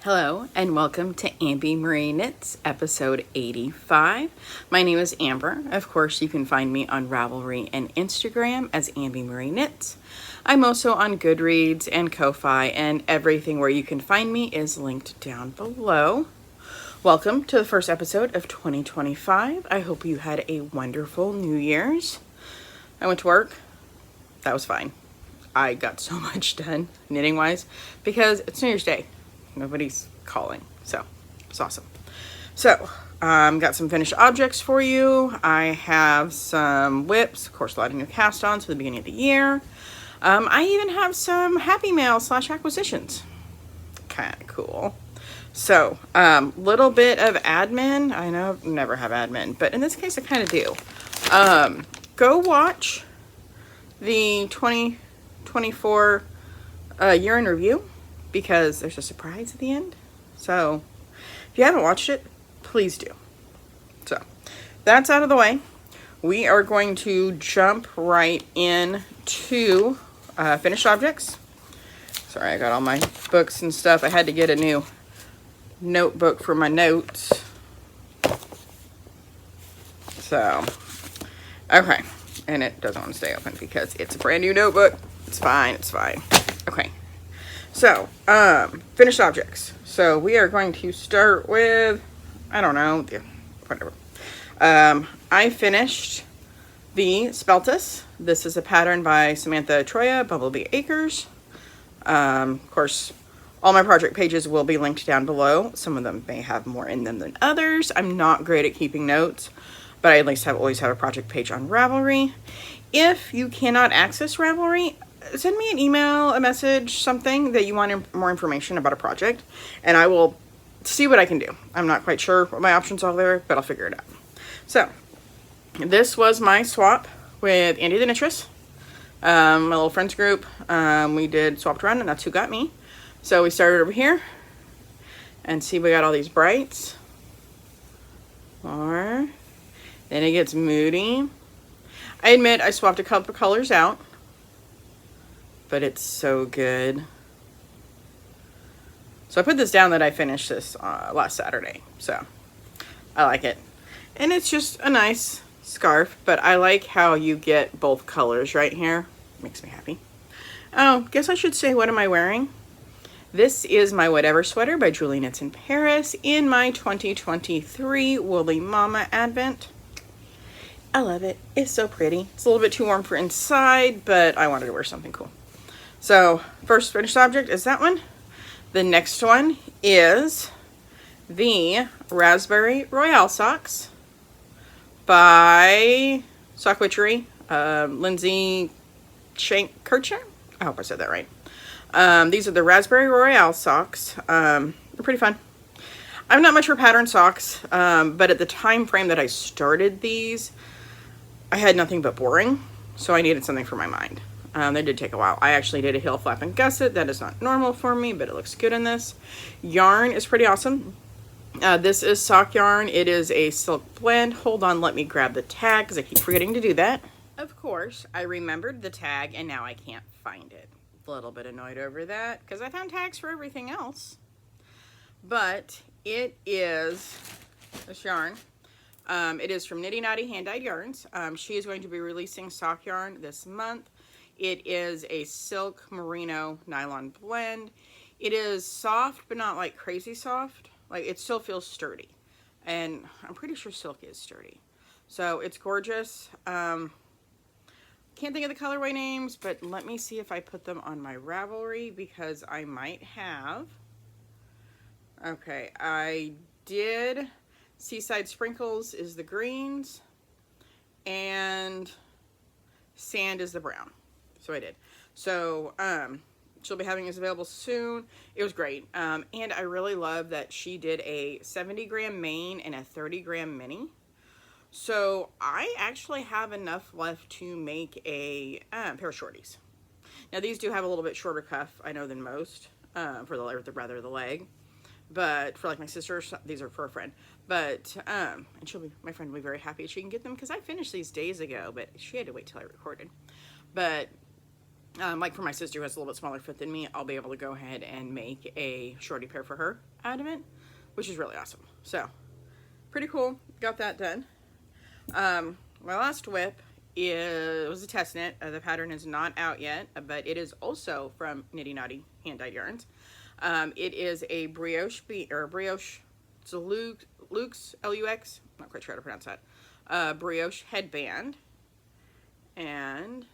Hello and welcome to Amby Marie Knits, episode 85. My name is Amber. Of course, you can find me on Ravelry and Instagram as Amby Marie Knits. I'm also on Goodreads and Ko-Fi, and everything where you can find me is linked down below. Welcome to the first episode of 2025. I hope you had a wonderful New Year's. I went to work. That was fine. I got so much done knitting-wise because it's New Year's Day. Nobody's calling, so it's awesome. So got some finished objects for you. I have some whips, of course, a lot of new cast ons for the beginning of the year. I even have some happy mail / acquisitions. Kind of cool. So little bit of admin. I know I never have admin, but in this case I kind of do. Go watch the 2024 year in review, because there's a surprise at the end. So if you haven't watched it, please do. So that's out of the way. We are going to jump right into finished objects. Sorry, I got all my books and stuff. I had to get a new notebook for my notes. So, okay. And it doesn't want to stay open because it's a brand new notebook. It's fine, it's fine. Okay. So, finished objects. So we are going to start with, I don't know, whatever. I finished the SPELTAS. This is a pattern by Samantha Troya, Bumblebee Acres. Of course, all my project pages will be linked down below. Some of them may have more in them than others. I'm not great at keeping notes, but I at least always have a project page on Ravelry. If you cannot access Ravelry, send me an email, a message, something that you want more information about a project, and I will see what I can do. I'm not quite sure what my options are there, but I'll figure it out. So, this was my swap with Andy the Knittress, my little friends group. We did swapped around, and that's who got me. So we started over here, and see we got all these brights. Then it gets moody. I admit I swapped a couple of colors out, but it's so good. So I put this down that I finished this last Saturday, so I like it. And it's just a nice scarf, but I like how you get both colors right here. Makes me happy. Oh, guess I should say, what am I wearing? This is my Whatever sweater by Julie Knits in Paris in my 2023 Woolly Mama Advent. I love it. It's so pretty. It's a little bit too warm for inside, but I wanted to wear something cool. So, first finished object is that one. The next one is the Raspberry Royale socks by Sock Witchery, Lindsay Kircher. I hope I said that right. These are the Raspberry Royale socks. They're pretty fun. I'm not much for pattern socks, but at the time frame that I started these, I had nothing but boring, so I needed something for my mind. They did take a while. I actually did a heel flap and gusset. That is not normal for me, but it looks good in this. Yarn is pretty awesome. This is sock yarn. It is a silk blend. Hold on, let me grab the tag because I keep forgetting to do that. Of course, I remembered the tag and now I can't find it. A little bit annoyed over that because I found tags for everything else. But it is this yarn. It is from Nitty Knotty Hand Dyed Yarns. She is going to be releasing sock yarn this month. It is a silk merino nylon blend. It is soft, but not like crazy soft. Like, it still feels sturdy. And I'm pretty sure silk is sturdy. So it's gorgeous. Can't think of the colorway names, but let me see if I put them on my Ravelry because I might have. Okay, I did. Seaside Sprinkles is the greens, and Sand is the brown. So I did. So she'll be having this available soon. It was great. And I really love that she did a 70-gram main and a 30-gram mini. So I actually have enough left to make a pair of shorties. Now these do have a little bit shorter cuff, I know, than most for the leg. But for like my sister, these are for a friend. But and my friend will be very happy she can get them because I finished these days ago, but she had to wait till I recorded. But Like for my sister who has a little bit smaller foot than me, I'll be able to go ahead and make a shorty pair for her out of it, which is really awesome. So pretty cool. Got that done. My last WIP was a test knit. The pattern is not out yet, but it is also from Nitty Knotty hand dyed yarns. It is a brioche brioche. It's a Luxe Lux. Not quite sure how to pronounce that. Brioche headband, and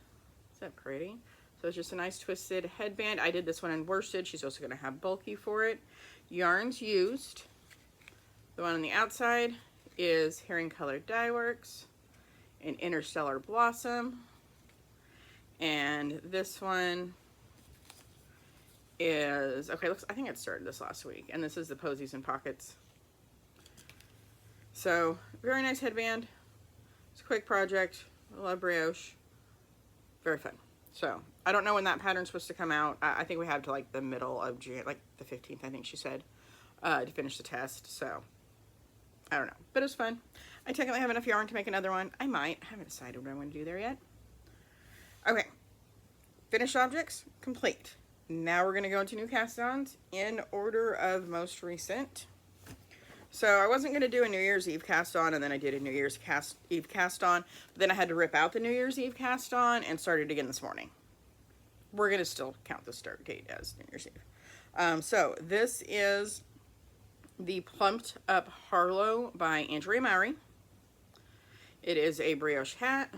is that pretty? So it's just a nice twisted headband. I did this one in worsted. She's also going to have bulky for it. Yarns used. The one on the outside is Herring Colored Dyeworks in Interstellar Blossom. And this one is, okay, looks, I think it started this last week. And this is the Posies and Pockets. So, very nice headband. It's a quick project. I love brioche. Very fun. So, I don't know when that pattern's supposed to come out. I think we have to like the middle of June, like the 15th, I think she said, to finish the test. So, I don't know. But it was fun. I technically have enough yarn to make another one. I might. I haven't decided what I want to do there yet. Okay. Finished objects, complete. Now we're going to go into new cast ons in order of most recent. So I wasn't going to do a New Year's Eve cast on, and then I did a New Year's Eve cast on. But then I had to rip out the New Year's Eve cast on and start it again this morning. We're going to still count the start date as New Year's Eve. So this is the Plumped Up Harlow by Andrea Mowry. It is a brioche hat.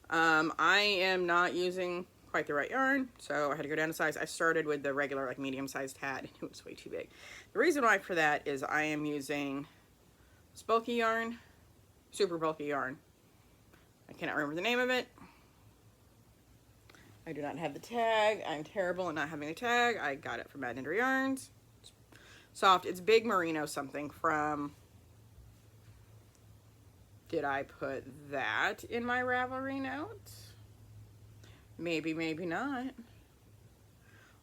I am not using quite the right yarn, so I had to go down a size. I started with the regular, like, medium-sized hat, and it was way too big. The reason why for that is I am using this bulky yarn, super bulky yarn. I cannot remember the name of it. I do not have the tag. I'm terrible at not having the tag. I got it from Bad Knitter Yarns. It's soft. It's Big Merino something from... Did I put that in my Ravelry notes? Maybe, maybe not.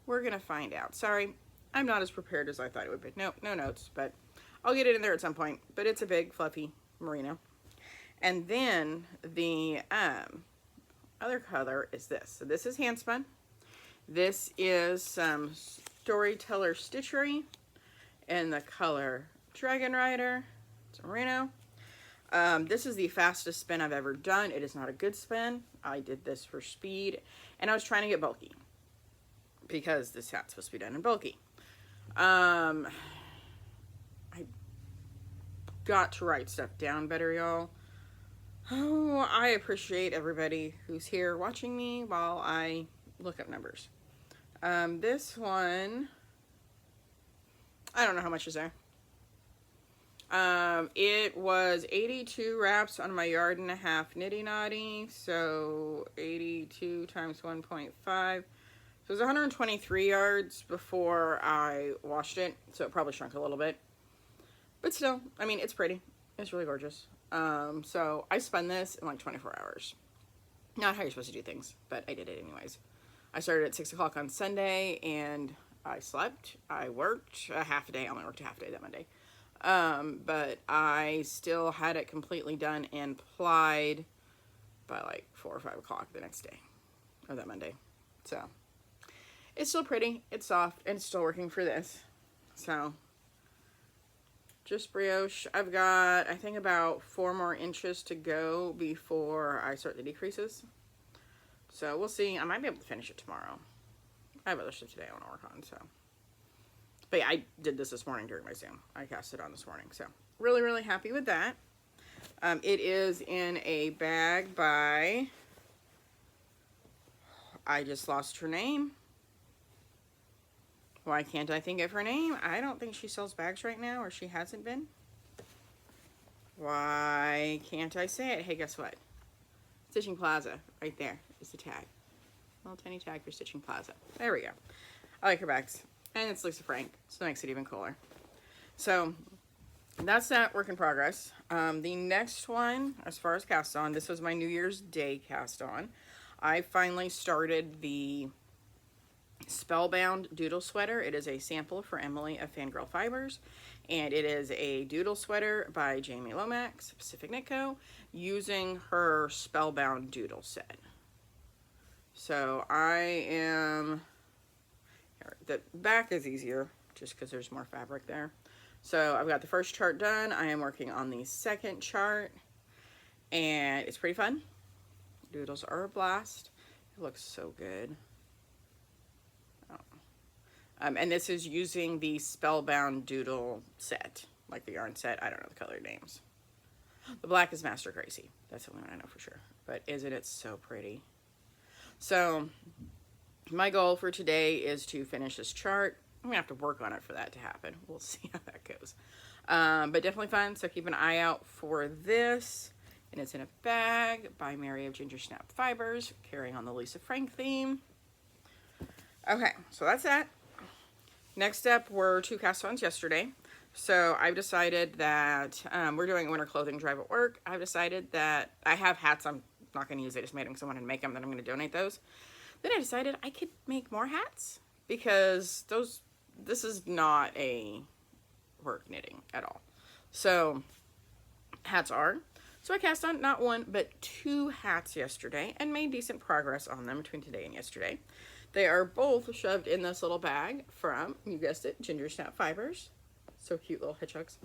We're going to find out. Sorry, I'm not as prepared as I thought it would be. No notes, but I'll get it in there at some point. But it's a big, fluffy merino. And then the other color is this. So this is handspun. This is some Storyteller Stitchery in the color Dragon Rider. It's a merino. This is the fastest spin I've ever done. It is not a good spin. I did this for speed, and I was trying to get bulky because this hat's supposed to be done in bulky. I got to write stuff down better, y'all. Oh, I appreciate everybody who's here watching me while I look up numbers. This one, I don't know how much is there. It was 82 wraps on my 1.5 yard Nitty Knotty, so 82 times 1.5. So it was 123 yards before I washed it, so it probably shrunk a little bit. But still, I mean, it's pretty. It's really gorgeous. So I spun this in like 24 hours. Not how you're supposed to do things, but I did it anyways. I started at 6 o'clock on Sunday, and I slept. I worked a half a day. I only worked a half a day that Monday. But I still had it completely done and plied by like 4 or 5 o'clock the next day, or that Monday. So it's still pretty, it's soft, and it's still working for this. So just brioche. I've got, I think, about 4 more inches to go before I start the decreases. So we'll see. I might be able to finish it tomorrow. I have other stuff today I want to work on, so. But yeah, I did this morning during my Zoom. I cast it on this morning, so really, really happy with that. It is in a bag by, I just lost her name. Why can't I think of her name? I don't think she sells bags right now, or she hasn't been. Why can't I say it? Hey, guess what? Stitching Plaza, right there is the tag. Little tiny tag for Stitching Plaza. There we go. I like her bags. And it's Lisa Frank, so that makes it even cooler. So that's that work in progress. The next one, as far as cast on, this was my New Year's Day cast on. I finally started the Spellbound Doodle Sweater. It is a sample for Emily of Fangirl Fibers, and it is a doodle sweater by Jamie Lomax, Pacific Knit Co., using her Spellbound doodle set. So I am, here, the back is easier just because there's more fabric there. So I've got the first chart done. I am working on the second chart, and it's pretty fun. Doodles are a blast. It looks so good. Oh. And this is using the Spellbound doodle set, like the yarn set. I don't know the color names. The black is Master Crazy. That's the one I know for sure. But isn't it so pretty? So my goal for today is to finish this chart. I'm gonna have to work on it for that to happen. We'll see how that goes. But definitely fun. So keep an eye out for this. And it's in a bag by Mary of Ginger Snap Fibers, carrying on the Lisa Frank theme. Okay, so that's that. Next up were 2 cast ons yesterday. So I've decided that we're doing a winter clothing drive at work. I've decided that I have hats I'm not going to use. I just made them because I wanted to make them. Then I'm going to donate those. Then I decided I could make more hats because this is not a work knitting at all. So hats are. So I cast on not 1, but 2 hats yesterday and made decent progress on them between today and yesterday. They are both shoved in this little bag from, you guessed it, Ginger Snap Fibers. So cute little hedgehogs.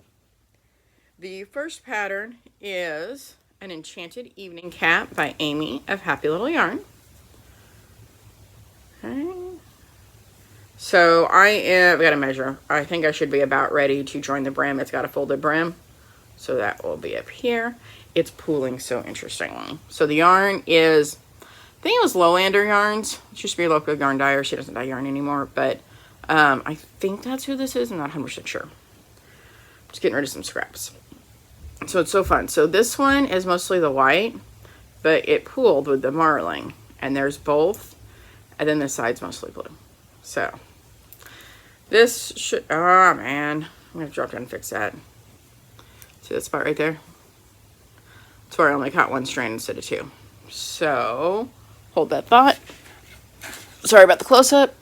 The first pattern is an Enchanted Evening Cap by Amy of Happy Little Yarn. Okay. So we got to measure. I think I should be about ready to join the brim. It's got a folded brim. So that will be up here. It's pooling so interestingly. So the yarn is, I think it was Lowlander Yarns. It used to be a local yarn dyer. She doesn't dye yarn anymore, but I think that's who this is. I'm not 100% sure. Just getting rid of some scraps. So it's so fun. So this one is mostly the white, but it pooled with the marling. And there's both. And then this side's mostly blue. So this should, oh man, I'm going to drop down and fix that. See that spot right there? That's where I only caught 1 strand instead of 2. So hold that thought. Sorry about the close-up.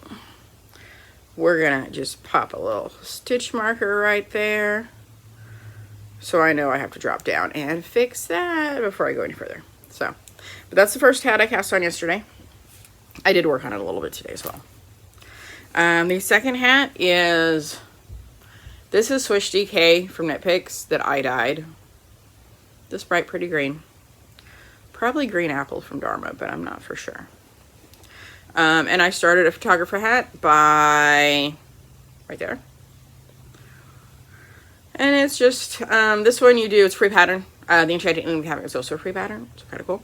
We're gonna just pop a little stitch marker right there. So I know I have to drop down and fix that before I go any further. So, but that's the first hat I cast on yesterday. I did work on it a little bit today as well. The second hat is, this is Swish DK from Knit Picks that I dyed. This bright pretty green. Probably green apple from Dharma, but I'm not for sure. And I started a photographer hat by right there. And it's just, this one you do, it's free pattern. The Enchanted Evening Cap is also a free pattern. It's kind of cool.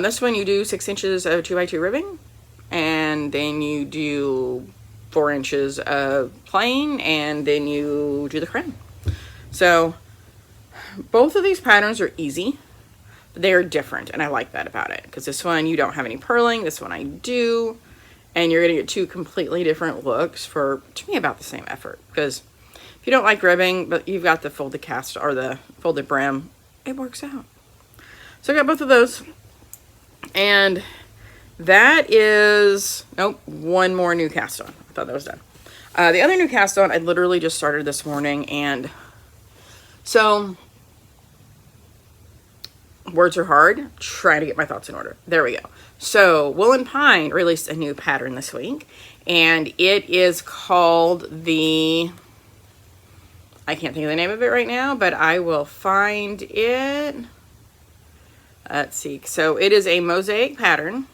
This one you do 6 inches of 2x2 ribbing. And then you do 4 inches of plain. And then you do the crown. So both of these patterns are easy. They're different, and I like that about it, because this one you don't have any purling, this one I do, and you're gonna get 2 completely different looks for, to me, about the same effort. Because if you don't like ribbing, but you've got the folded cast or the folded brim, it works out. So I got both of those, and that is, nope, 1 more new cast on. I thought that was done. The other new cast on I literally just started this morning, and so words are hard. Trying to get my thoughts in order. There we go. So Wool and Pine released a new pattern this week, and it is called the, I can't think of the name of it right now, but I will find it. Let's see. So it is a mosaic pattern,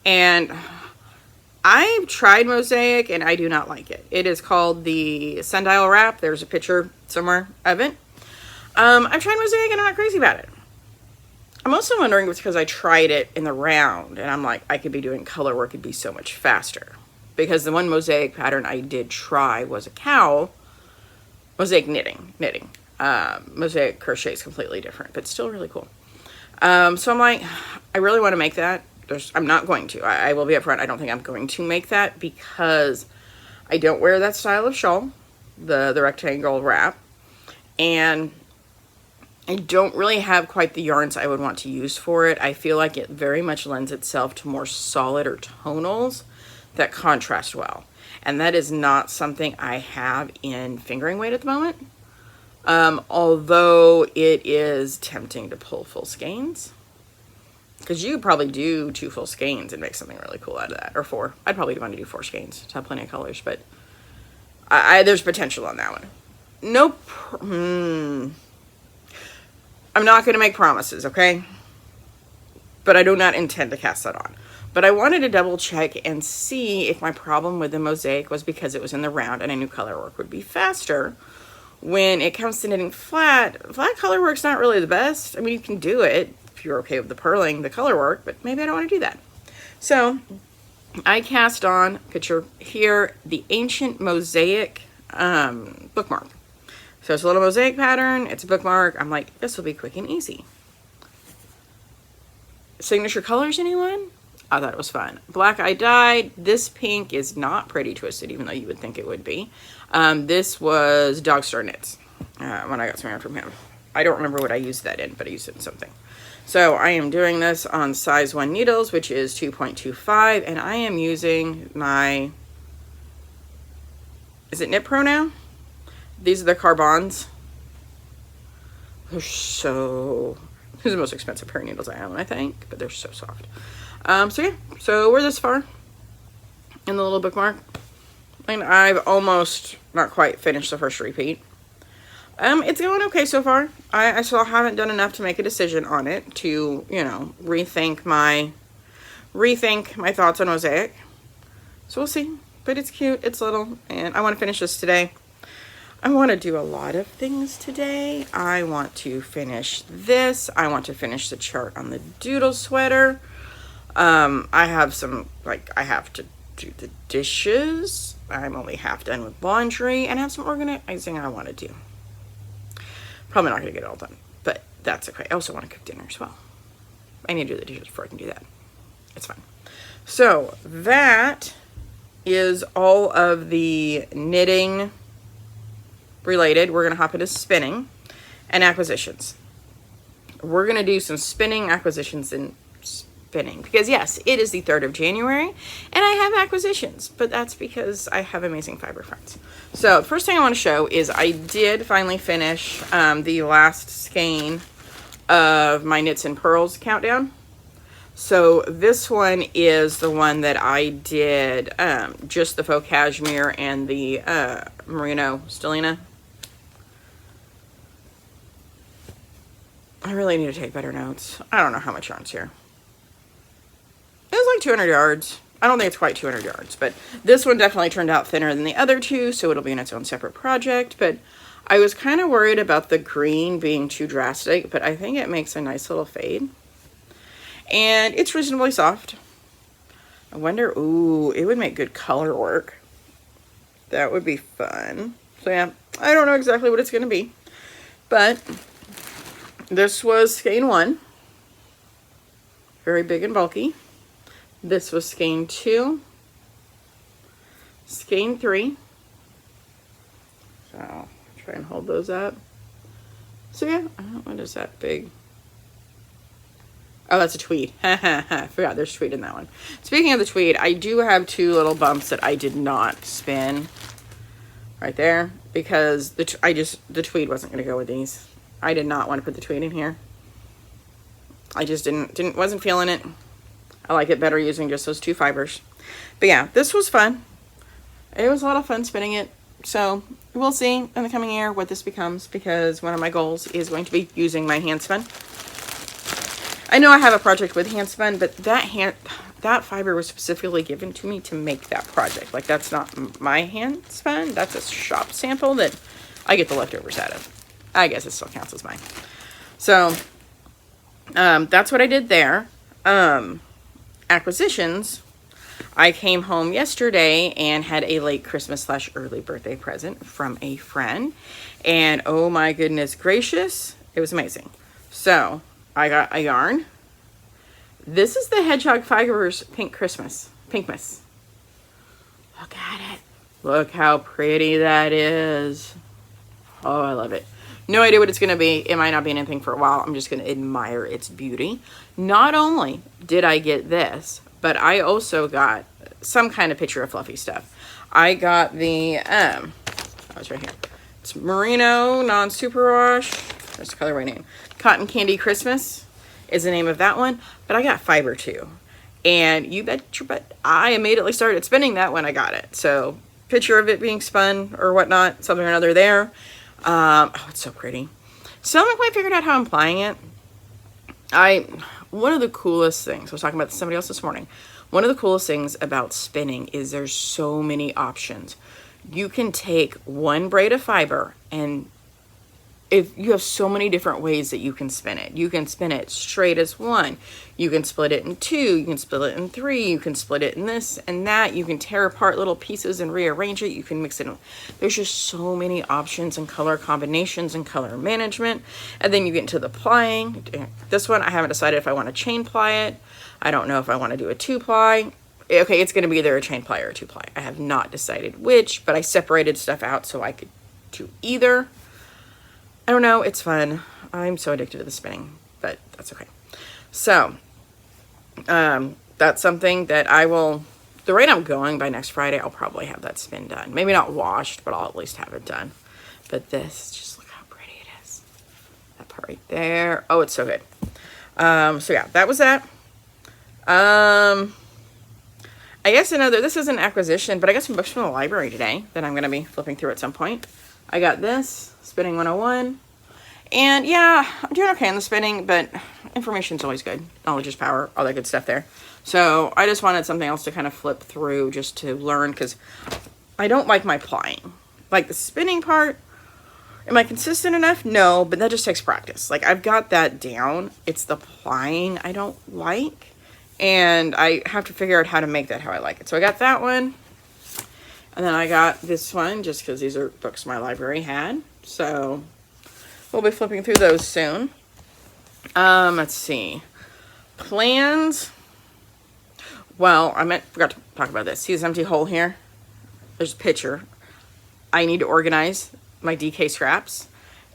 and I've tried mosaic and I do not like it. It is called the Sundial Wrap. There's a picture somewhere of it. I've tried mosaic and I'm not crazy about it. I'm also wondering if it's because I tried it in the round and I'm like, I could be doing color work, it'd be so much faster. Because the one mosaic pattern I did try was a cowl, mosaic knitting. Mosaic crochet is completely different, but still really cool. So I'm like, I really want to make that. I'm not going to. I will be upfront. I don't think I'm going to make that because I don't wear that style of shawl, the rectangle wrap, and I don't really have quite the yarns I would want to use for it. I feel like it very much lends itself to more solid or tonals that contrast well. And that is not something I have in fingering weight at the moment. Although it is tempting to pull full skeins. because you could probably do 2 full skeins and make something really cool out of that, or 4. I'd probably want to do 4 skeins to have plenty of colors, but there's potential on that one. Nope. I'm not going to make promises, okay? But I do not intend to cast that on. But I wanted to double check and see if my problem with the Mosaic was because it was in the round and I knew color work would be faster. When it comes to knitting flat color work's not really the best. I mean, you can do it if you're okay with the purling, the color work, but maybe I don't want to do that. So I cast on, picture here, the Ancient Mosaic bookmark. So it's a little mosaic pattern. It's a bookmark. I'm like, this will be quick and easy. Signature colors, anyone? I thought it was fun. Black I dyed. This pink is not pretty twisted, even though you would think it would be. This was Dog Star Knits when I got some yarn from him. I don't remember what I used that in, but I used it in something. So I am doing this on size 1 needles, which is 2.25, and I am using my, is it Knit Pro now? These are the Carbons. They're so, these are the most expensive pair of needles I own, I think, but they're so soft. So yeah, so we're this far in the little bookmark, and I've almost, not quite, finished the first repeat. It's going okay so far. I still haven't done enough to make a decision on it to, you know, rethink my thoughts on Mosaic. So we'll see, but it's cute, it's little, and I want to finish this today. I want to do a lot of things today. I want to finish this. I want to finish the chart on the Doodle Sweater. I have some, like, I have to do the dishes. I'm only half done with laundry, and I have some organizing I want to do. Probably not going to get it all done, but that's okay. I also want to cook dinner as well. I need to do the dishes before I can do that. It's fine. So that is all of the knitting related. We're going to hop into spinning and acquisitions. We're going to do some spinning, acquisitions, and spinning, because yes, it is the 3rd of January and I have acquisitions, but that's because I have amazing fiber friends. So first thing I want to show is I did finally finish the last skein of my Knits and Pearls countdown. So this one is the one that I did just the faux cashmere and the merino stellina. I really need to take better notes. I don't know how much yarn's here. It was like 200 yards. I don't think it's quite 200 yards, but this one definitely turned out thinner than the other two, so it'll be in its own separate project. But I was kind of worried about the green being too drastic, but I think it makes a nice little fade. And it's reasonably soft. I wonder, ooh, it would make good color work. That would be fun. So yeah, I don't know exactly what it's going to be, but this was skein 1. Very big and bulky. This was skein 2, skein 3. So I'll try and hold those up. So yeah, what is that big? Oh, that's a tweed. I forgot there's tweed in that one. Speaking of the tweed, I do have 2 little bumps that I did not spin right there because the tweed wasn't going to go with these. I did not want to put the tweed in here. I just wasn't feeling it. I like it better using just those 2 fibers. But yeah, this was fun. It was a lot of fun spinning it. So we'll see in the coming year what this becomes, because one of my goals is going to be using my hand spun. I know I have a project with hand spun, but that fiber was specifically given to me to make that project. Like, that's not my hand spun. That's a shop sample that I get the leftovers out of. I guess it still counts as mine. So that's what I did there. Acquisitions. I came home yesterday and had a late Christmas / early birthday present from a friend, and oh my goodness gracious, it was amazing. So I got a yarn. This is the Hedgehog Fibers Pink Christmas Pinkmas. Look at it. Look how pretty that is. Oh, I love it. No idea what it's going to be. It might not be anything for a while. I'm just going to admire its beauty. Not only did I get this, but I also got some kind of picture of fluffy stuff. I got the, oh, it's right here. It's Merino Non-Superwash. That's the colorway name. Cotton Candy Christmas. is the name of that one, but I got Fiber too. And you bet your butt I immediately started spinning that when I got it. So picture of it being spun or whatnot, something or another there. Oh, it's so pretty. Still haven't quite figured out how I'm applying it. One of the coolest things, I was talking about somebody else this morning, one of the coolest things about spinning is there's so many options. You can take one braid of fiber, and if you have so many different ways that you can spin it. You can spin it straight as one. You can split it in two. You can split it in three. You can split it in this and that. You can tear apart little pieces and rearrange it. You can mix it in. There's just so many options and color combinations and color management. And then you get into the plying. This one, I haven't decided if I want to chain ply it. I don't know if I want to do a 2-ply. Okay, it's going to be either a chain ply or a 2-ply. I have not decided which, but I separated stuff out so I could do either. I don't know, it's fun. I'm so addicted to the spinning, but that's okay. So, that's something that I will, the rate I'm going by next Friday, I'll probably have that spin done. Maybe not washed, but I'll at least have it done. But this, just look how pretty it is. That part right there. Oh, it's so good. So yeah, that was that. I guess this is an acquisition, but I got some books from the library today that I'm going to be flipping through at some point. I got this, Spinning 101, and yeah, I'm doing okay on the spinning, but information's always good. Knowledge is power, all that good stuff there. So I just wanted something else to kind of flip through just to learn, because I don't like my plying. Like the spinning part, am I consistent enough? No, but that just takes practice. Like I've got that down. It's the plying I don't like, and I have to figure out how to make that how I like it. So I got that one. And then I got this one just because these are books my library had. So we'll be flipping through those soon. Let's see. Plans. Well, forgot to talk about this. See this empty hole here? There's a picture. I need to organize my DK scraps.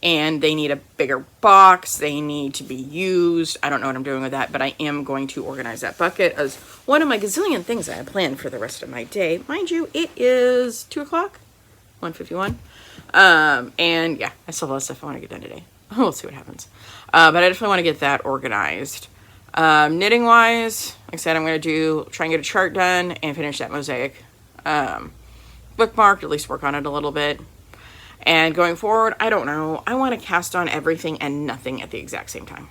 And they need a bigger box. They need to be used. I don't know what I'm doing with that, but I am going to organize that bucket as one of my gazillion things I have planned for the rest of my day. Mind you, it is 2 o'clock, 1:51. And yeah, I still have a lot of stuff I want to get done today. We'll see what happens. But I definitely want to get that organized. Knitting wise, like I said, I'm going to try and get a chart done and finish that Mosaic bookmark, at least work on it a little bit. And going forward, I don't know. I want to cast on everything and nothing at the exact same time.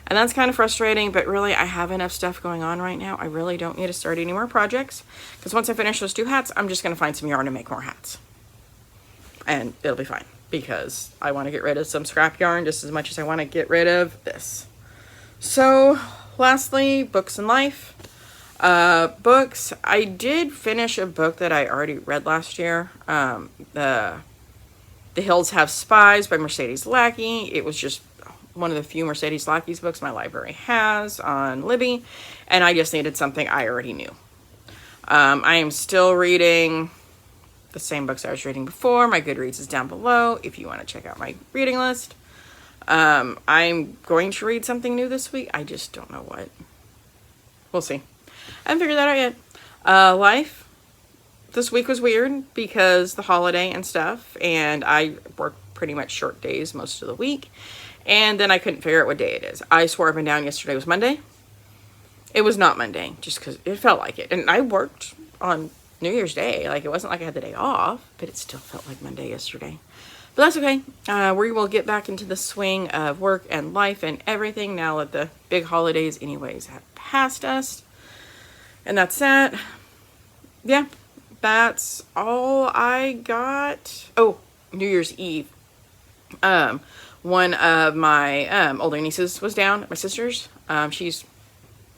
And that's kind of frustrating, but really I have enough stuff going on right now. I really don't need to start any more projects, because once I finish those 2 hats, I'm just going to find some yarn to make more hats. And it'll be fine, because I want to get rid of some scrap yarn just as much as I want to get rid of this. So, lastly, books and life. Books, I did finish a book that I already read last year. The Hills Have Spies by Mercedes Lackey. It was just one of the few Mercedes Lackey's books my library has on Libby, and I just needed something I already knew. I am still reading the same books I was reading before. My Goodreads is down below if you want to check out my reading list. I'm going to read something new this week. I just don't know what. We'll see. I haven't figured that out yet. Life. This week was weird because the holiday and stuff, and I worked pretty much short days most of the week, and then I couldn't figure out what day it is. I swore up and down yesterday was Monday. It was not Monday, just because it felt like it. And I worked on New Year's Day. Like, it wasn't like I had the day off, but it still felt like Monday yesterday. But that's okay. We will get back into the swing of work and life and everything now that the big holidays anyways have passed us. And that's that. Yeah, that's all I got. Oh, New Year's Eve. One of my older nieces was down at my sister's. She's,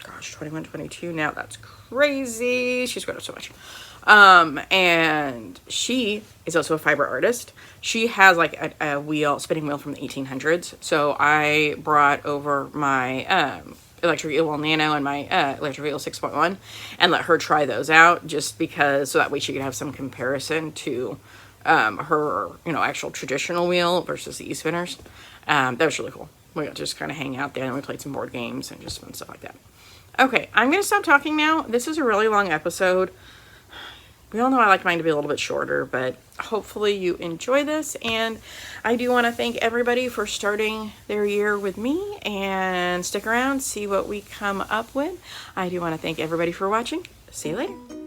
gosh, 21, 22 now. That's crazy. She's grown up so much. And she is also a fiber artist. She has like a spinning wheel from the 1800s. So I brought over my electric eel nano and my electric eel 6.1 and let her try those out, just because, so that way she could have some comparison to her actual traditional wheel versus the e-spinners. That was really cool. We got to just kind of hang out there, and we played some board games and just fun stuff like that. Okay, I'm gonna stop talking now. This is a really long episode. We all know I like mine to be a little bit shorter, but hopefully you enjoy this. And I do want to thank everybody for starting their year with me, and stick around, see what we come up with. I do want to thank everybody for watching. See you later.